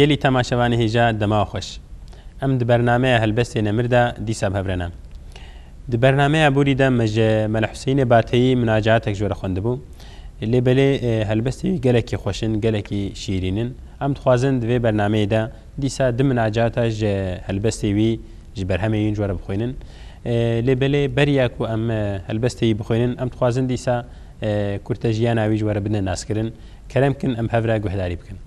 گەلی تەماشەوانی هێژا دەماوە خۆش ئەم دی بەرنامەیە هەلبەستێ نەمردا دیسا بهەبرەنە دی بەرنامەیە بوریدا مەلە حوسێنێ باتەیی مناجاتێک جۆرە خوێندبوو لێبەلێ هەلبەستی گەلێکی خۆشن گەلێکی شیرینن ئەم دخوازن دوێ بەرنامەیەدا دیسا دی مناجاتە هەلبەستی وی ji berhemê jwara bixwînin lêbelê beriya ku em helbesteyî bixwînin em dixwazin dîsa kurte jiyana wî jwara bine naskirin kerem kin em hevra guhdarî bikin.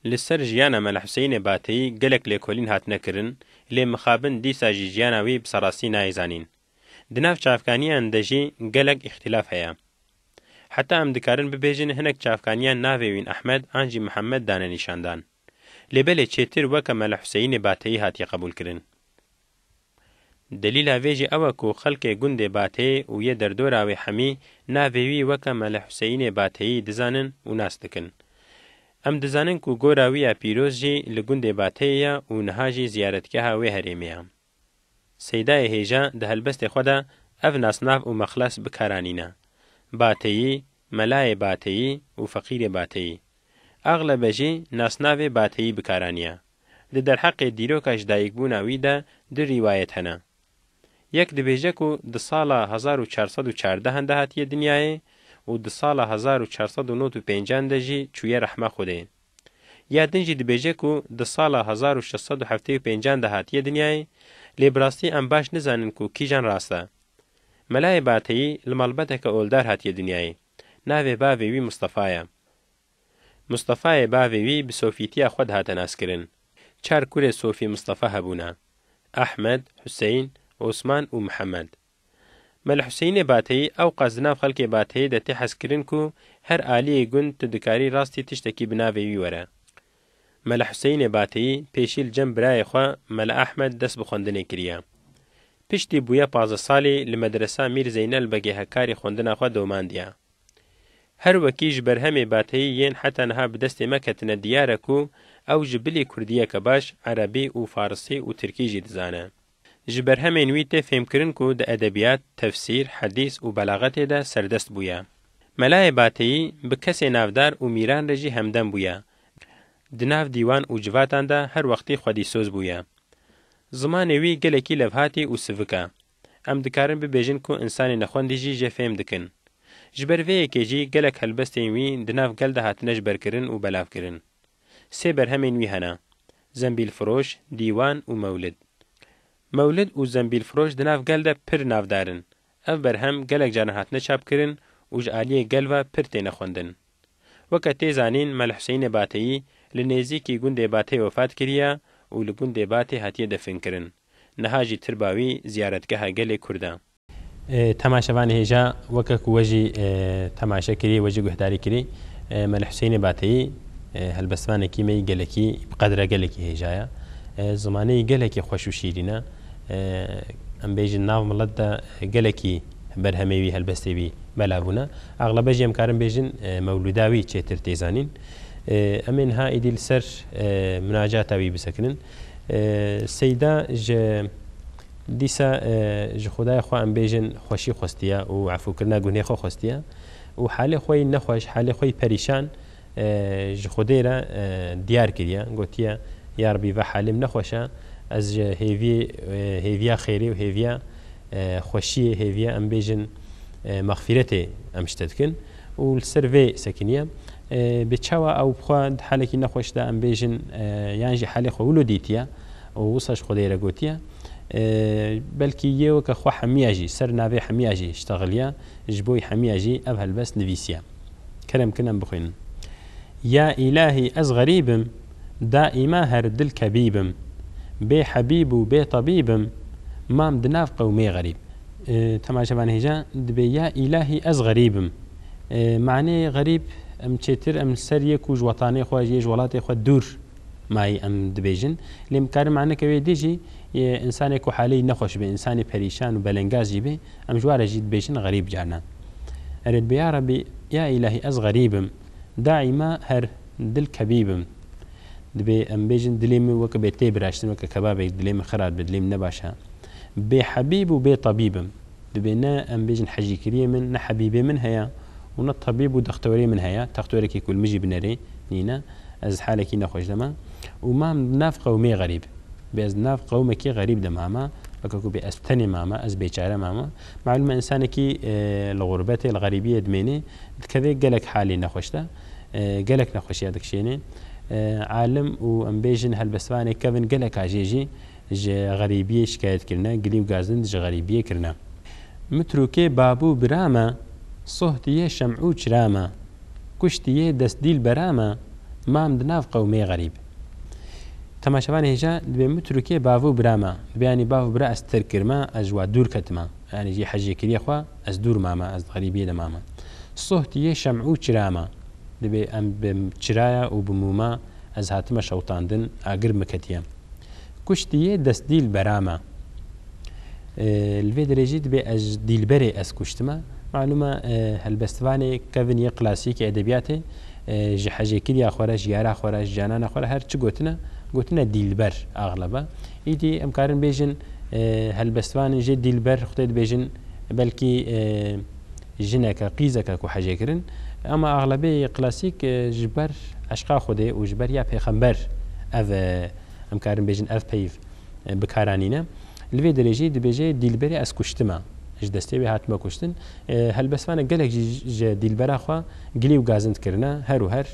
Li ser jiyana Mele Huseyinê Bateyî gelek lêkolîn hatine kirin lê mixabin dîsa jî jiyana wî bi serastî nayê zanîn. Di nav çavkaniyan de jî gelek îxtilaf heye. Heta em dikarin bibêjin hinek çavkaniyan navê wîn Ehmed an jî Mihemed dane nîşandan. Lêbelê çêtir weke Mele Huseyinê Bateyî hatiye qebûl kirin. دلیلا ویجی ئەوە کو خەڵکێ گوندێ باتەیە و یە دەردۆراوی هەمی ناوێوی وەکە مەلە حوسەینێ باتەیی دزانن و ناس دکن. ئەم دزانن کو گۆراویە پیرۆزجی لە گوندێ باتەیە و نەهاژی زیارەتگەها وێ هەرێمەیە. سەیدایە هێژە دە هەلبەستێ خۆدا ئەڤ ناسناف و مەخلەس بکارانینە. باتەیی، مەلایە باتەیی و فەقیرێ باتەیی. ئاغلەبەژی ناسناوێ باتەیی بکارانیە. لە دەرحەقێ دیرۆکەش دایکبووناویدا دی ریوایەت هەنە. یەک دەبێژە و di sala 1414 هەنده هاتیە دنیایê û di sala 1495 de jî çûye rehma Xwedê. Ya din jî dibêje ku di sala 1675 de hatiye dinyayê lê bi rastî em baş nizanin ku kîjan rast e. Melayê Bateyî li malbateke oldar hatiye dinyayê. Navê bavê wî Mustafa ye. Mustafayê bavê wî bi sofîtiya xwe de hate naskirin. Çar kurê Sofî Mustafa hebûne. Ehmed, Hüseyin, Osman û Mihemed. Mele Huseyinê Bateyî ew qas di nav xelkê Bateyî de tê hezkirin ku her aliyê gund tu dikarî rastî tiştekî bi navê wî were. Mele Huseyinê Bateyî pêşî li cem birayê xwe Mele Ehmed dest bi xwendinê kiriye. Piştî bûye 15 salê li medresa Mîr Zeynel Begê hekarî xwendina xwe domandiye. Her wekî ji berhemê Bateyî yên heta niha bi destê me ketine diyar e ku ew ji bilî Kurdiyeke baş, Erebî û Farsî û Tirkî jî dizane. Ji berhemên wî tê fêmkirin ku di edebiyat, tefsîr, hedîs û belaxetê de serdest bûye. Melayê Bateyî bi kesê navdar û mîran re jî hemdem bûye. Di nav dîwan û civatan de her wextî xwedîsoz bûye. Zimanê wî gelekî levhatî û sivik e. Em dikarin bibêjin ku insanê nexwendî jî jê fêm dikin. Ji ber vê yekê jî gelek helbestên wî di nav gel de hatine ji berkirin û belavkirin. Sê berhemên wî hene: Zembîlfiroş, dîwan û mewlid. Mewlid û zembîlfiroş di nav gel de pir navdarin. Ev berhem gelek caran hatine çapkirin û ji aliyê gel ve pir têne xwendin. Weke tê zanîn Mele Huseyinê Bateyî li nêzîkî gundê Batê wefat kiriye û li gundê Batê hatiye definkirin. Niha jî tirba wî ziyaretgeha gelê Kurd e. Temaşevanê hêja weke ku we jî temaşe kirî we jî guhdarî kirî Mele Huseyinê Bateyî helbestvanekî me gelekî bi qedra gelekî hêjaya. Zimaneyî gelekî xweş û şîrîn e. Em bêjin nav milet de gelekî berhemê wî helbestê wî belav bûne. Aglebe jî em karin bêjin mewlûda wî çêtir tê zanîn. Em ê niha êdî li ser munacata wî bisekinin. Seyda ji dîsa ji xwedaya xwe em bêjin xweşî xwestiye û efûkirina gunê xwe xwestiye û halê xwe yî nexweş, halê xwe yî perîşan ji Xwedê re diyar kiriye. Gotiye Ya Rabî ve halêm nexweş e ez ji hêviya xêrê û hêviya xweşiyê hêviya em bêjin mexfîretê em ji te dikin û li ser vê sekiniye bi çawa ew xwe di helekî nexweş de em bêjin yan jî helê xwe wilo dîtiye û wisa ji Xwedê re gotiye belkî yê weke xwe hemiya jî ser navê hemiya jî ştexiliye ji bo hemiya jî ev helbest nivîsiye. Kerem kin em bixwînin. Ya îlahî ez xerîbim دائما هر دل كبيبم بي حبيب وبي طبيبم مام دناف قومي غريب تماشا هجا دبي يا إلهي أز غريبم معني غريب أم تشتر أم سرية كوج وطاني خواج يج ولاتي خوا دور ماي أم دبيجن لم كارم معنا كوي ديجي إنساني كو حالي نخوش بي إنساني بريشان وبلنغاز جيبي أم جوار جيد بيجن غريب جانا أرد بي يا ربي يا إلهي أز غريبم دائما هر دل كبيبم دبي ام بيجن دليم وك بيتي براشتن وك كباب دليم خراد بدليم نباشا بي حبيب وبي طبيب دبي نا ام بيجن حجي كريه من نا حبيبي من هيا ونا الطبيب ودكتوري من هيا تختوري كي كل مجي بنري نينا از حالکی نخوش دما و مام ناف قومی غریب بأز ناف قومکی غریب دماما وكاكو بأستني ماما أز بيشارة ماما معلومة إنسانكي الغربة الغريبية دميني كذا جالك حالي نخوشتا جالك نخوشي هذاك شيني عالم وأمبيجن هالبسواني كفن جالك عجيجي غريبية شكايت كرنا قلي وقازن غريبية كرنا متروكي بابو براما صهتي شمعو شراما كشتي دسديل براما مام دناف قومي غريب تماشاوان هجا دبي متروكي بافو براما يعني بافو برا استر كرما اجوا دور كتما يعني جي حجي كري اخوا از دور ماما از غريبيه دماما صوتي شمعو چراما دبي ام بچرايا وبموما از هاتما شوطاندن اگر مكتيا كشتي دسديل براما الفي درجي دبي از ديلبري اس كشتما معلومه هالبستواني كافيني كلاسيك ادبياتي جي حجي كري اخوا جيارا اخوا جانان اخوا هر چ قلتنا ديلبر أغلبها إيدي أمكارن بيجن هالبستوان جي ديلبر خطيت بيجن بلكي جنك قيزك كو حاجة كرن أما أغلبية كلاسيك جبر أشقا خده وجبر يا بيخمبر أف أمكارن بيجن أف بيف بكارانينا الفي درجي دبيجي ديلبري أسكشتما دستي به هاتما كشتن هالبستوان قالك جي ديلبر أخوا قلي وقازنت كرنا هر وهر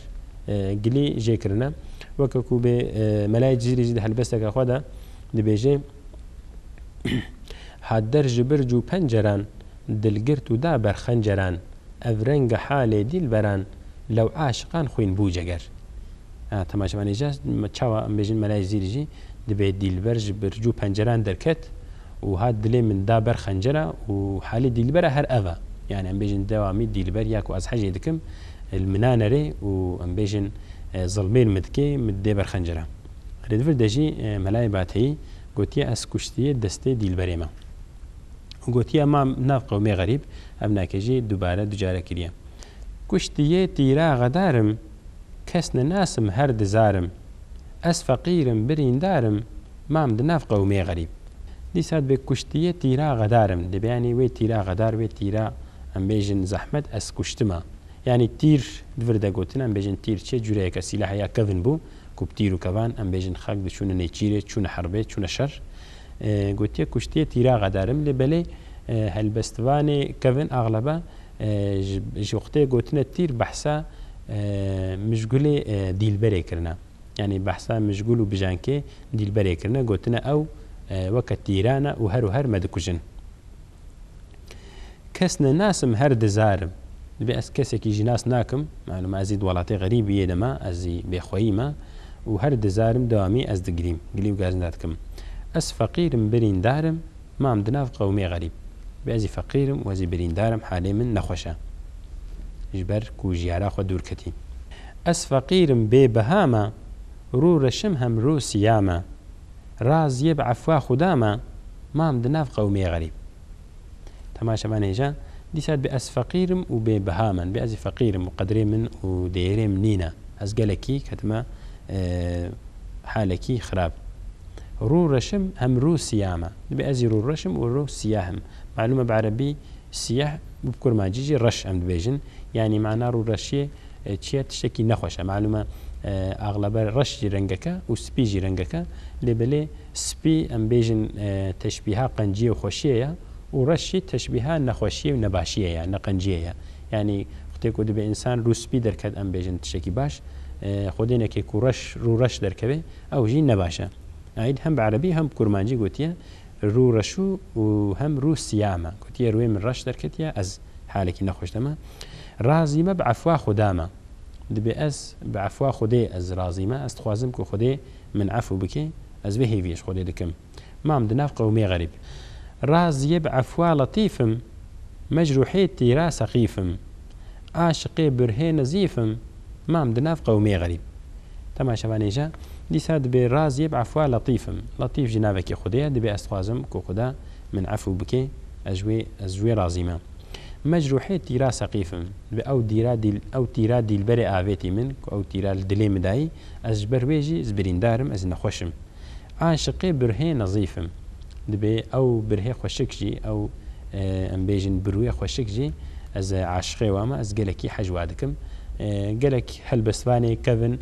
قلي جي كرنا وكاكو بملاي جزيري جد هلبستك أخوادا دبيجي هادر جبرجو پنجران دلگرتو دا برخنجران افرنگ حالي ديل بران لو عاشقان خوين بو جگر تماشا من إجاز چاوا ام بيجن ملاي جزيري جي دبي ديل برج برجو پنجران دركت وهاد دلي من دا برخنجرة وحالي ديل برا هر أفا يعني ام بيجن دوامي ديل بر ياكو از حاجة دكم المنانري وام بيجن ظلمين مدكي مدي برخنجرة ردفر دجي ملاي باتهي قوتيا اس كشتي دستي ديل بريما وقوتيا ما ناف قومي غريب ابناكجي دوباره دجاره كريا كشتي تيرا غدارم كسن ناسم هر دزارم اس فقيرم برين دارم مام دناف قومي غريب دي ساد بكشتي تيرا غدارم دي بياني وي تيرا غدار وي تيرا ام بيجن زحمت اس كشتما يعني تير دفردا قوتنا ام بيجن تير چه جوريك سلاح يا كفن بو كوب تيرو كفان ام بيجن خاك دشون نيچيره چون حربه چون شر قوتيه كشتيه تيرا غدارم لبلي هالبستواني كفن اغلبا جوقتي قوتنا تير بحثا مشغولي ديلبري كرنا يعني بحثا مشغولو بجانكي ديلبري كرنا قوتنا او وقت تيرانا وهر مدكوجن كسنا ناسم هر دزارم دبي اس كسكي جناس ناكم معلومه ازيد ولاتي غريب يدما ازي بخويما وهر دزارم دوامي از دقريم قليو غازناتكم اس فقيرم برين دارم ما عندنا في قومي غريب بازي فقيرم وازي برين دارم حالي من نخوشا جبر كو جيارا خو دوركتي اس فقيرم ببهاما رو رشم هم رو سياما راز يبعفوا خداما ما عندنا في قومي غريب تماشا معنى هجا دي ساد بأس فقيرم وببهاما بأزي فقيرم وقدري من وديري منينا از قالكي كتما حالكي خراب رو رشم هم رو سياما بأزي رو رشم ورو سياهم معلومة بعربي سياح بكر ما جيجي رش ام دبيجن يعني معناه رو رشيه تشي تشكي نخوشه معلومة اغلب رش رنگكا وسبي جي رنگكا لبلي سبي ام بيجن تشبيهها قنجيه وخوشيه ورشي تشبيهها نخوشيه ونباشيه يعني نقنجيه يعني وقتی دبي انسان رو سبي دركد ام بيجن تشكي باش خودينا كي كورش رو رش دركبه او جي نباشه عيد هم بعربي هم كرمانجي قوتيه رو رشو وهم رو سيامه قوتيه روي من رش دركتيه از حالك نخوش تمام رازيمه بعفوا خدامه دبي از بعفوا خدي از رازيمه از خوازم كو خدي من عفو بكي از به هيفيش خدي دكم ما عندنا قومي غريب رازي بعفوا لطيفم مجروحي تيرا سقيفم عاشقي برهي نزيفم ما عندنا قومي غريب تمام شبانيجا دي ساد برازي بعفوا لطيفم لطيف جنابك خدي دبي از خوازم كو خدا من عفو بكي ازوي رازيمه مجروحي تيرا سقيفم او تيرا ديل بري آفيتي من او تيرا الدلي مداي از برويجي زبرين دارم از نخوشم عاشقي برهي نظيفم دبي او برهي خوشكجي او ام بيجن بروي خوشكجي از عاشقي واما از قلكي حجوادكم قلك هل بسواني كفن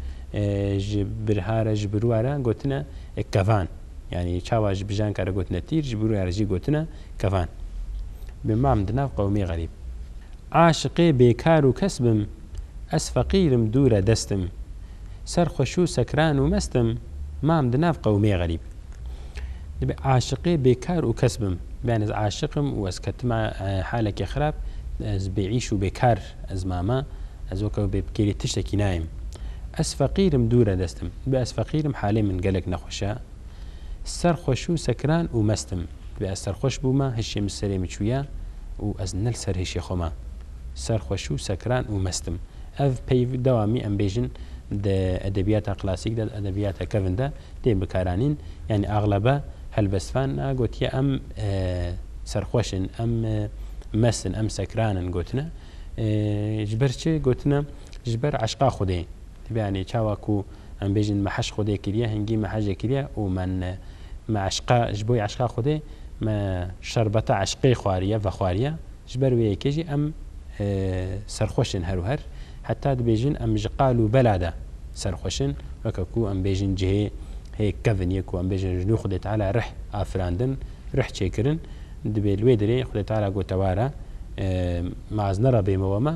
ji birhara ji birwara gotina kevan yani çawa ji bijan kare gotina tîr ji birwara jî gotina kevan bi mam di nav qewmê xerîb aşiqê bêkar û kes bim ez feqîrim dûre destim serxweş û sekran û mestim mam di nav qewmê xerîb dibe aşiqê bêkar û kes bim yani ez aşiqim û ez ketima halekê xirab ez bêîş û bêkar ez mama ez weke bêkêrî tiştekî nayêm ez feqîrim dûre destim dibe ez feqîrim halê min gelek nexweş e serxweş û sekran û mestim dibe ez serxweş bûma hişê min serê min çûye û ez nil ser hişê xwe me serxweş û sekran û mestim ev peyv dewamî em bêjin di edebiyata klasîk de edebiyata kevin de tê bikaranîn yani aglebe helbestvan gotiye em serxweşin em mesin em sekranin gotine ji ber çi gotine ji ber eşqa xwedê dibe yani çawa ku em bêjin me heş xwedê kiriye hingî me hejê kiriye û me eşqa ji bo eşqa xwedê me şerbeta eşqê xwariye vexwariye ji ber wê yekê jî em serxweşin her û her heta dibêjin em ji qal û bela de serxweşin weke ku em bêjin cihê hê kevin yek ku em bêjin ji nû Xwedê Teala rih afirandin rih çêkirin dibê li wê derê Xwedê Teala goteware ma ez nerabême me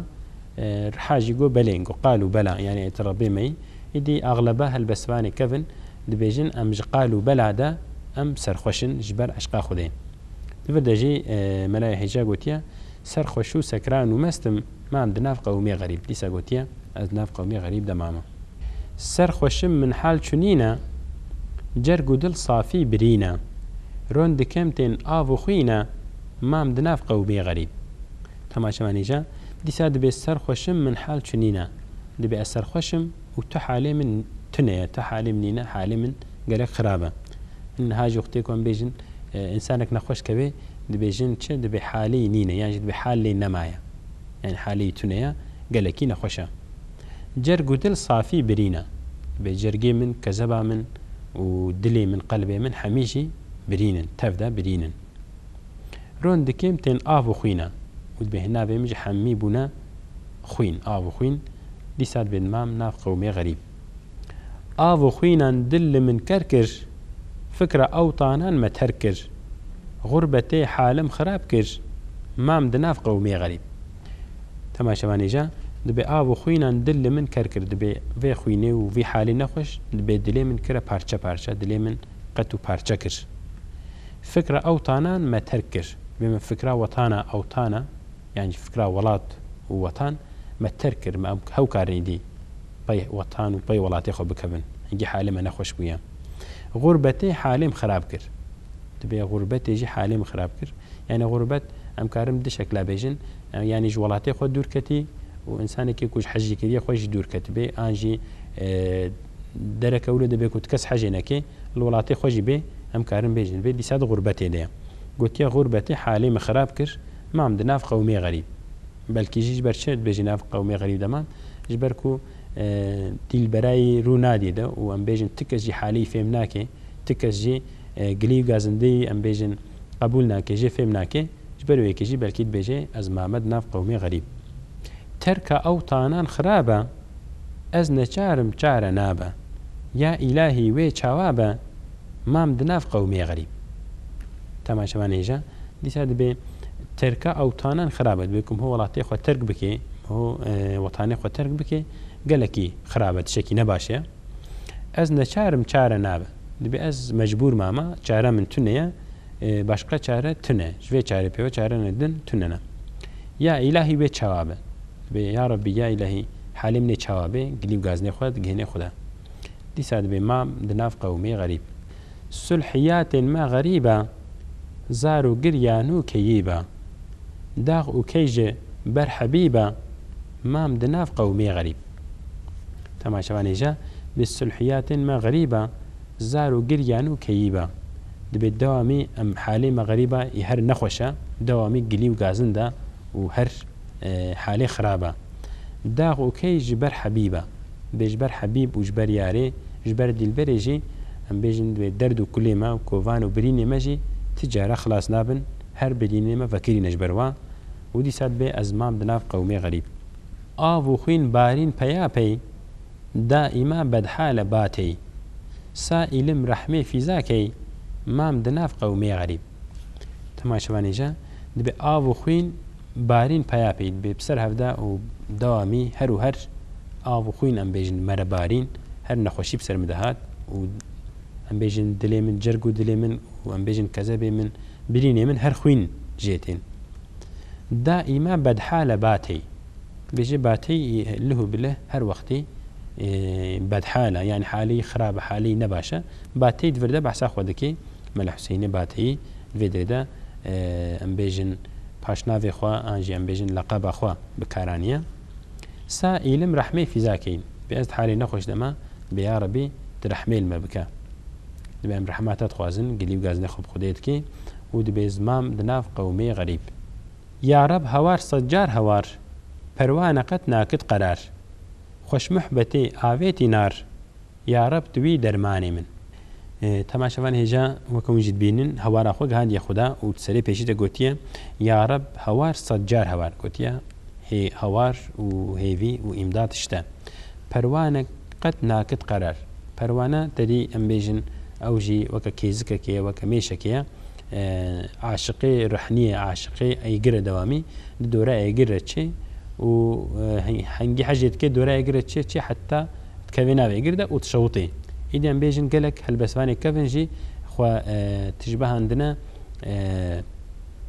riha jî got belê got qal û bela yani etirabêmeyî îdî aglebe helbestvanê kevin dibêjin em ji qal û bela de em serxweşin ji ber eşqa Xwedê dibe de jî melaya hêja gotiye serxweş û sekran û mestim mam di nav qewmê xerîb dîsa gotiye ez nav qewmê xerîb de mama serxweşim min hal çûnîne cerg û dil safî birîne ron dikem tên av û xwîne mam di nav qewmê xerîb temaşevanî je dîsa dibe serxweşim min hal çûnîne dibe ez serxweşim û tu halê min tune ye tu halê min nîne halê min gelek xirab e niha jî wextê ku em bêjin însanek nexweş keve dibêjin çi dibe halê nîne yan jî dibe hal lê nemaye yani halê tune ye gelekî nexweş e cerg û dil safî birîne dibe cergê min kezeba min û dilê min qelbê min hemî jî birînin tev de birînin ron dikêm tên av û xwîne û dibe hinavê min jî hemî bûne xwîn av û xwîn dîsa dibe mam nav qewmê xerîb av û xwînan dil li min ker kir fikra ewtanan me terk kir غربتê halim xirab kir mam di nav qewmê xerîb temaşevanî je dibe av û xwînan dil li min ker kir dibe vê xwînê û vê halê nexweş dibe dilê min kire parça parça dilê min qet û parça kir fikra ewtanan me terk kir dibe min fikra wetana ewtana yani fikra welat û wetan me terk kir me hewkarî dî pey wetan û pey welatê xwe bikevin hingî halê me nexweş bûye غربتê halêm xirab kir dibe غربتê jî halê min xirab kir yani غربet em karim di şekla bêjin yani ji welatê xwe dûr ketî û însanekî ku ji hejî kiriye xwe jî dûr ketibê an jî derekewle dibe ku ti kes hejê neke li welatê xwe jî bê em karin bêjin bê dîsa di غربetê de ye gotiye غربetê halê min xirab kir mam di nav qewmê xerîb belkî jî ji ber çi dibêjî nav qewmê xerîb de mam ji ber ku dîlberayî rû nadî de û em bêjin ti kes jî halî fêm nake ti kes jî gilîv gazindeyî em bêjin qebûl nake jê fêm nake ji ber wêkê jî belkî dibêje ez mame di nav qewmê xerîb terka ewtanan xirab e ez neçarim çare nabe ya îlahî wê çawa be mam di nav qewmê xerîb temaşevanê je dîsa dibe terka ewtanan xirab e dibe ku welatê xwe terk bike wetanê xwe terk bike gelekî xirab e tişekî ne baş e ez neçarim çare nabe dibe ez mecbûr mama çare min tune ye başka çare tune ji vê çare pêwe çare nedin tune ne ya îlahî wê çawa be dibe ya Rabbi ya îlahî halê min ê çawa be gilîv gazinê xwe digihîne xuda dîsa dibe mam di nav qewmê xerîb sulhiyatên me xerîb e zar û giryan û keyîb e dağ û key ji ber hebîb e mam di nav qewmê xerîb temaşevanê je bi sulhiyatên me xerîb e zar û giryan û keyîb e dibe dewamî em halê me xerîb e her nexweş e dewamî gilîv gazin de û her halê xirab e dağ û key ji ber hebîb e bê ji ber hebîb û ji ber yarê ji ber dîlberê jî em bêjin dibe derd û kulê me û kovan û birînê me jî ti care xilas nabin her birînê me vekirîne ji ber wan û dîsa dibe ez mam di nav qewmê xerîb av û xwîn barîn peya pey دائما بدحال باتي سائلم رحمي في ذاكي مام دناف قومي غريب تماشوانی جا دبی آب و خوین بارین پیا پید به بسر هفته و دوامی هر و هر آب و خوین ام بیجن مر بارین هر نخوشی بسر مدهات و ام بیجن دلی من جرگ و دلی من و ام بیجن کذب من برینه من هر خوین جیتین دائما بدحال باتی بيجي باتي له بله هر وقتي بدحالة يعني حالي خراب حالي نباشة باتي دفردا بحسا خودكي مال حسيني باتي فيدردا ام بيجن باشنافي خوا انجي ام بيجن لقب خوا بكارانيا سائلم رحمي في ذاكين بأزد حالي نخوش دما بيا ربي ترحمي المبكا دبي ام رحماتات خوازن قليب غاز نخب خديتكي ودبي زمام دناف قومي غريب يا رب هوار صجار هوار پروانه قد ناکد قرار خوش محبتی آویتی نار یا رب توی درمانی من تماشاوان هجا وكم جد بينن هوار أخوك هادي خدا وتسري بيشيتا قوتيا يا رب هوار صجار هوار قوتيا هي هوار وهيفي وإمداد شتا پروانه قد ناكد قرار پروانه تدي أمبيجن أوجي وكا كيزكا كيا وكا ميشا كيا عاشقي رحنية عاشقي أي قرى دوامي دورا أي قرى تشي و هنجي حاجة كده دورا أي قرى تشي حتى تكفينا بيقرده وتشوطي إذا بيجن قالك هالبسواني كفنجي خوا تشبه عندنا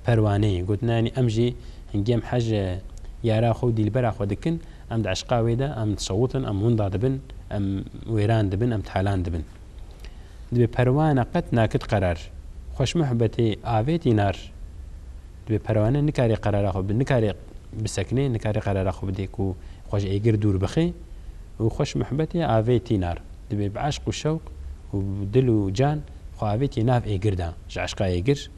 پروانه قلتنا يعني أمجي هنجيم حاجة يارا خو دي البرا خو دكن أم دعشقا ويدا أم تصوتن أم هندا دبن أم ويران دبن أم تحالان دبن دبي پروانه قد ناكد قرار خوش محبتي آويتي نار دبي پروانه نكاري قرار خو نكاري بسكني نكاري قرار خو بديكو خوش ايقر دور بخي وخوش محبتي آويتي نار دبي بعشق وشوق ودل وجان خوابتي ناف ايقردا عشقا ايقر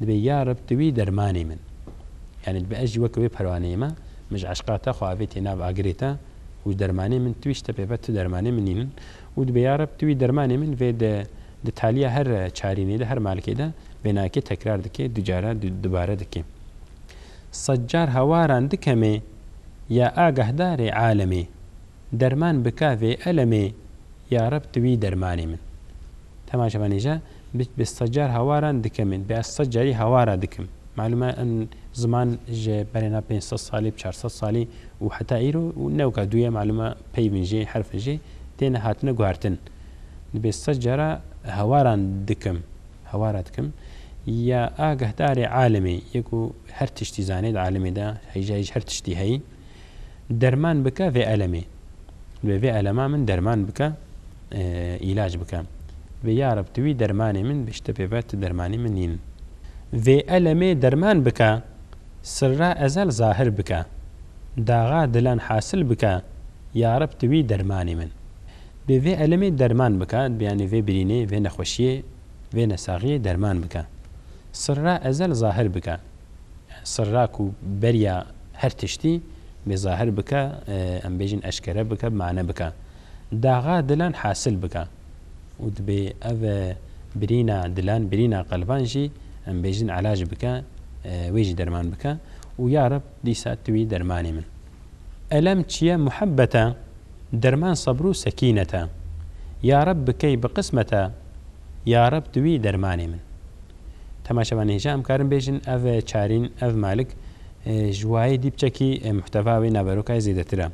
دبي يا رب توي درماني من يعني دبي اجي وكوي پروانه ما مش عشقاتا خوابتي ناف اقريتا ودرماني من تويش تبيبت درماني منين ودبي يا رب توي درماني من في د تاليا هر چاريني ده هر مالكي ده بناكي تكرار دكي دجارة دوباره دكي صجار هواران دكمي يا آگه داري عالمي درمان بكافي ألمي يا رب توي درماني من تماشا بانيجا بالصجار هواران دكمين بالصجاري هوارا دكم معلومة أن زمان جي برنا بين 6 صالي ب 400 صالي وحتى إيرو ونوكا دوية معلومة بي من جي حرف جي تين هاتنا قوارتن بالصجارة هواران دكم هوارا دكم يا آگه داري عالمي يكو هر تشتي زانيد عالمي دا هيجايج هر تشتي هي درمان بكا في ألمي في ألما من درمان بكا علاج بكا يا رب توي درماني من بشتبيبات درماني منين في ألمي درمان بكا سر أزل ظاهر بكا داغا دلان حاصل بكا يا رب توي درماني من في ألمي درمان بكا يعني في بريني في نخوشي في نساغي درمان بكا سر أزل ظاهر بكا سراكو بريا هر تشتي بظاهر بكا ام بيجن اشكره بكا بمعنى بكا داغا دلان حاصل بكا ودبي اف برينا دلان برينا قلبانجي ام بيجن علاج بكا ويجي درمان بكا ويا رب دي ساتوي درماني من ألم تشيا محبة درمان صبرو سكينة يا رب بكي بقسمة يا رب توي درماني من تماشا باني هجام كارم بيجن اف چارين اف مالك جوایی دی بچکی محتوای نبروکای زیاده تره.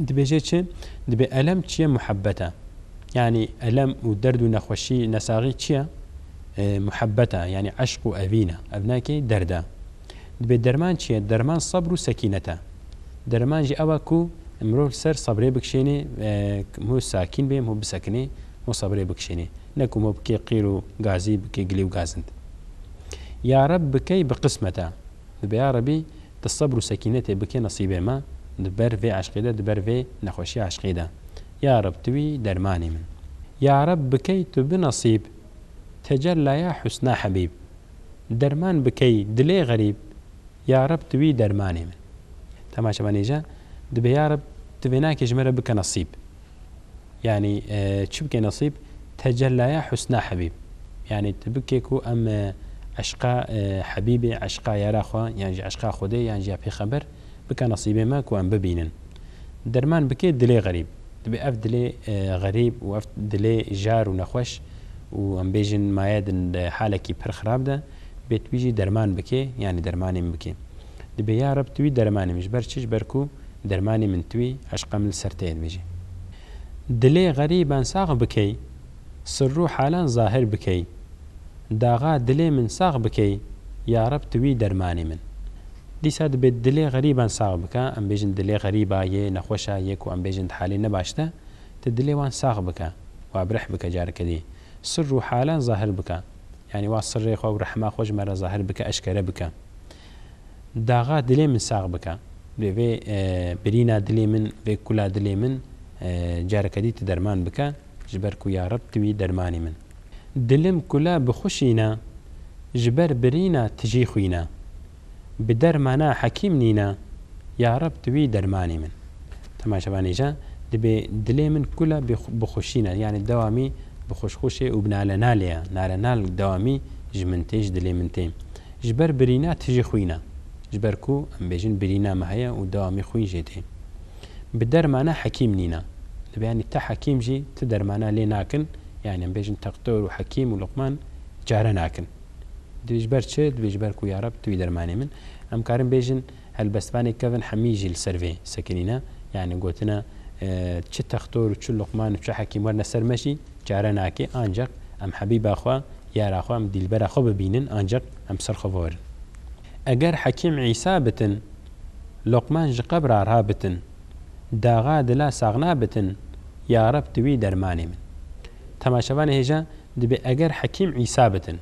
دبیجه چه؟ دبی علم چیه محبته؟ يعني ألم ودرد ونخوشي نساغي چيا محبته يعني عشق أبينا أبناكي دردا دبي درمان چيا درمان صبر وسكينته درمان جي أواكو امرو سر صبري بكشيني مو ساكين بي مو بسكني مو صبري بكشيني نكو مو بكي قيرو غازي بكي قليو غازند يا رب بكي بقسمته دبي يا ربي الصبر وسكينته بكي نصيبه ما دبر في عشقي ده دبر في نخوشي عشقي ده يا رب توي درماني من يا رب بكي بنصيب تجلى يا حسنا حبيب درمان بكي دلي غريب يا رب توي درماني من تماشا بانيجا دبي يا رب تبيناك جمرة بك نصيب يعني شو بكي نصيب تجلى يا حسنا حبيب يعني تبكيكو أم عشقا حبيبي عشقا يا راخوا يعني عشقا خدي يعني جا في خبر بك نصيبي ماك وأم ببينن درمان بکێ دلێ غەریب دەبێ ئەف دلێ غەریب و ئەف دلێ ژار و نەخۆش و ئەم بێژن مایە حالێکی پڕ خراپدا بێت تویژی دەرمان بکێ یعنی دەرمانیم بکێ دەبێ یا رەب توی دەرمانیمیش بەر چش بەرکو دەرمانی من توی عشقم لەسەرتەیە بێژێ دلێ غەریبان ساغ بکەی سڕ و حالان ظاهر بکەی داغا دلێ من ساغ بکەی یا رەب توی دەرمانی من دیسا دەبێت دلێ غەریبان ساغ بکە ئەم بێژن دلێ غەریبە یێ نەخۆشە یەک و ئەم بێژن حالی نەباشتە تە دلێوان ساغ بکە وا برح بکە جارەکە دی سڕ و حالان ظاهر بکە يعني وا سڕێ خۆ و ڕەحما خۆش مەرە ظاهر بکە ئەشکەرە بکە داغا دلێ من ساغ بکە بێ برینا دلێ من بێ کولا دلێ من جارەکە دیتە دەرمان بکە ji ber ku ya Rab tu wî dermanê min dilim kula bixuşîna ji ber birîna tijî xwîna bi dermana hekîm nîna ya Rab tu wî dermanê min temaşevanê jî dibe dilê min kula bixuşîna yani dewamî bi xweşxweşê û bi nalenalê ye nalenal dewamî ji min tê ji dilê min tê ji ber birîna tijî xwîna ji ber ku em bêjin birîna me heye û dewamî xwîn jê tê bi dermana hekîm nîna يعني تا حكيم جي تدرمانا لي ناكن يعني بيجن تقطور وحكيم ولقمان جارة ناكن دبيجبر تشد دبيجبر كو يا رب توي درماني من ام كارم بيجن هالبستباني كفن حميجي السيرفي سكنينا يعني قلتنا تش تقطور وتش لقمان وتش حكيم ورنا سرمشي جارة ناكي انجق ام حبيب اخوا يا اخوا ام ديلبر اخو ببينن انجق ام سرخفور اگر حكيم عيسى بتن لقمان جي قبر رابتن داغا دلا ساغنا بتن یا رب توی درمانی من تماشاوان هجا دبی اگر حکیم عیسی بتن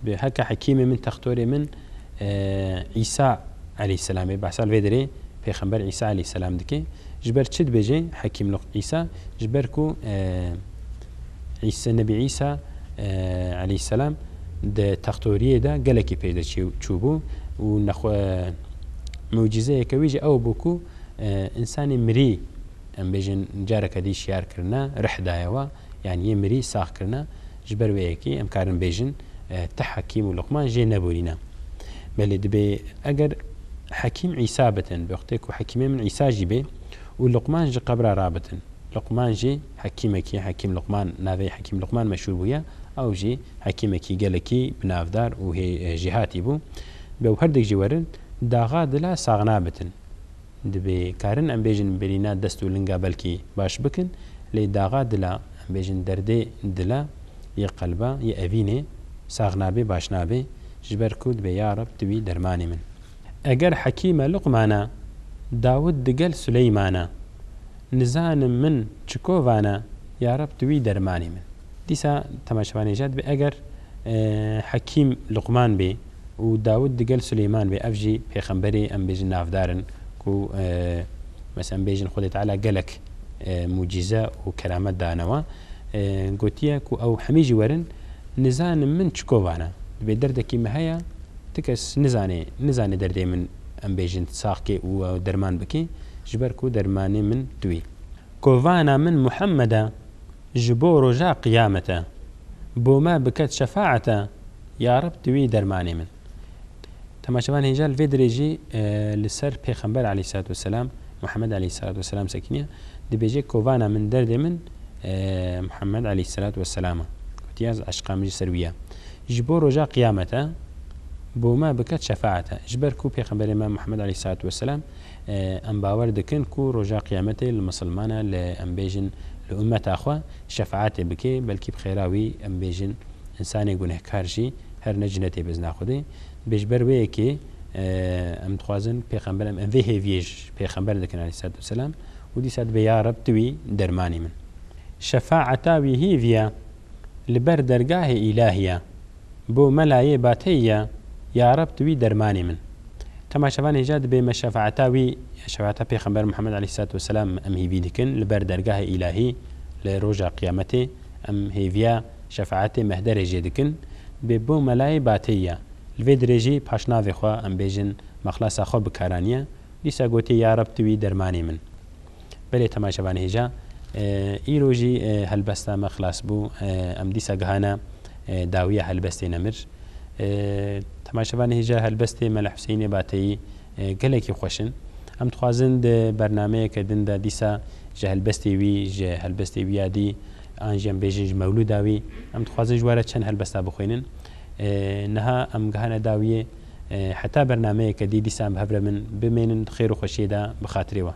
به هک حکیم من تختوری من عیسی علیه السلام بحثال ویدری پیغمبر عیسی علیه السلام دکی جبر چد بجی حکیم لق عیسی جبر کو عیسی نبی عیسی علیه السلام ده تختوریه ده گلکی پیدا چوبو و نخو معجزه کویج او بوکو انسانی مری ام بيجن جارك دي شيار كرنا رح دايوا يعني يمري ساخ كرنا جبر ويكي ام كارن بيجن تحكيم ولقمان جي نبورينا بل دبي اگر حكيم عيسى بتن بوقتك وحكيم من عيسى جيبي ولقمان جي قبر رابطن لقمان جي حكيمكي حكيم لقمان نافي حكيم لقمان مشهور بويا او جي حكيمكي قالكي بنافدار وهي جهاتي بو بو هردك جوارن داغا دلا ساغنا بتن دبي كارن ام بيجن برينا دستو لنگا بلكي باش بكن لي داغا دلا ام بيجن دردي دلا يا قلبا يا افيني ساغنا بي باشنا بي جبر كود بي يا رب توي درماني من اگر حكيمه لقمانا داود دقل سليمانا نزان من چكوفانا يا رب توي درماني من ديسا تماشواني جاد بي اگر حكيم لقمان بي و داود دقل سليمان بي افجي پیغمبري ام بيجن نافدارن و مثلا بيجن خود تعالى قالك معجزة وكرامات دانوا قوتيا كو او حميجي ورن نزان من تشكوفانا بدردكي مهيا تكس نزاني دردي من ام بيجن ساقي ودرمان بكي جبركو درماني من توي كوفانا من محمد جبو رجا قيامته بوما بكت شفاعته يا رب توي درماني من تماشاوان هجال في درجي لسر پیغمبر عليه الصلاة والسلام محمد عليه الصلاة والسلام سكنية دي بيجي كوفانا من درد من محمد عليه الصلاة والسلام كتياز عشقا مجي سروية جبو رجا قيامته بوما بكت شفاعته جبر كو پیغمبر امام محمد عليه الصلاة والسلام ام باور دكن كو رجا قيامته المسلمانة لأم بيجن لأمة أخوة شفاعته بكي بلكي بخيراوي ام بيجن انساني قنه كارجي هر نجنتي بزنا خودي بيجبر ويكي ام تخوازن پیغمبر ام في هيفيج پیغمبر دكن عليه الصلاة والسلام ودي ساد بيا رب توي درماني من شفاعتا وي هيفيا لبر درگاه إلهية بو ملايي باتية يا رب توي درماني من تماشاوان هجاد بما شفاعتا وي شفاعتا پیغمبر محمد عليه الصلاة والسلام ام هيفي دكن لبر درگاه إلهي لروجا قيامته ام هيفيا شفاعتي مهدر جدكن بو ملايي باتية الوی درجی پاشناوی خوا ام بیجن مخلص خو بکارانیه دیسا گوتی یا رب توی درمانی من بله تماشاوان هجا ایروجی هلبستا مخلص بو ام دیسا گهانا داویه هلبستی نمر تماشاوان هجا هلبستی ملح حسین باتی گلکی خوشن ئەم دخوازن بەرنمەیەکە دندا دیسا ژە هەلبەستێوی ژە هەلبەستێویادی ئاژیان بێژنج مەولوداوی ئەم دخوازن ژوارە چەند هەلبەستا بخوێنن نەها ئەم گەهانە داویێ حتا بەرنمەیەکە دیسان بە هەورە من بمێنن خێر و خۆشیێدا بخاترەوە